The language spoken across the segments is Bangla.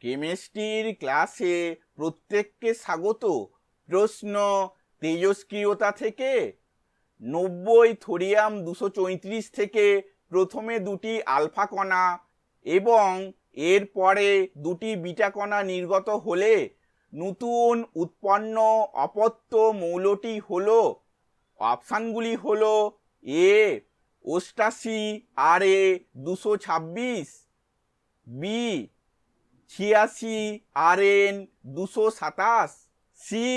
কেমিস্ট্রির ক্লাসে প্রত্যেককে স্বাগত। প্রশ্ন, তেজস্ক্রিয়তা থেকে 90 থোরিয়াম 234 থেকে প্রথমে দুটি আলফা কণা এবং এর পরে দুটি বিটা কণা নির্গত হলে নতুন উৎপন্ন অপত্য মৌলটি হলো, অপশানগুলি হলো: A 88 RA 226, B 86 RN 227, C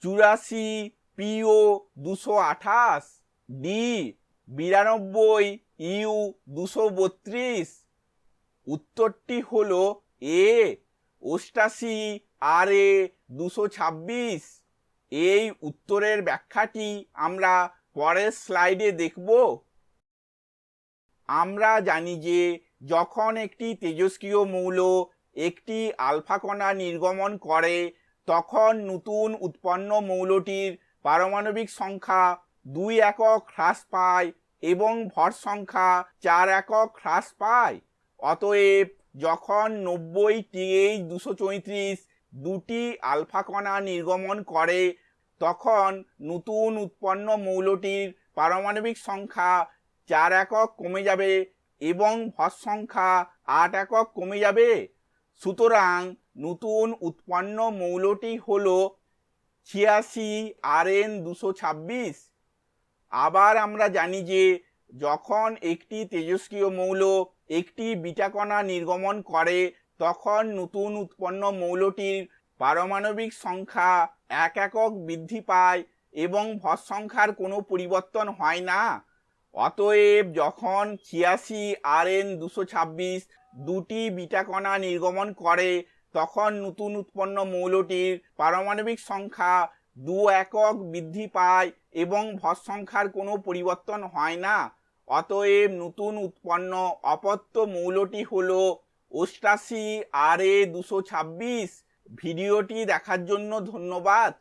84 PO 228, D 92 U 232। উত্তরটি হলো এ 88 RA 226। এই উত্তরের ব্যাখ্যাটি আমরা পরের স্লাইডে দেখব। আমরা জানি যে যখন একটি তেজস্ক্রিয় মৌল একটি আলফা কণা নির্গমন করে তখন নতুন উৎপন্ন মৌলটির পারমাণবিক সংখ্যা 2 একক হ্রাস পায় এবং ভর সংখ্যা 4 একক হ্রাস পায়। অতএব যখন 90 TH 234 দুটি আলফা কণা নির্গমন করে তখন নতুন উৎপন্ন মৌলটির পারমাণবিক সংখ্যা 4 একক কমে যাবে এবং ভর সংখ্যা 8 একক কমে যাবে। সুতরাং নতুন উৎপন্ন মৌলটি হল 86 RN 226। আবার আমরা জানি যে যখন একটি তেজস্ক্রিয় মৌল একটি বিটা কণা নির্গমন করে তখন নতুন উৎপন্ন মৌলটির পারমাণবিক সংখ্যা 1 একক বৃদ্ধি পায় এবং ভর সংখ্যার কোনো পরিবর্তন হয় না। অতএব যখন 86 RN 226 দুটি বিটা কণা নির্গমন করে তখন নতুন উৎপন্ন মৌলটির পারমাণবিক সংখ্যা 2 একক বৃদ্ধি পায় এবং ভর সংখ্যার কোনো পরিবর্তন হয় না। অতএব নতুন উৎপন্ন অপত্য মৌলটি হলো 88 RA 226। ভিডিওটি দেখার জন্য ধন্যবাদ।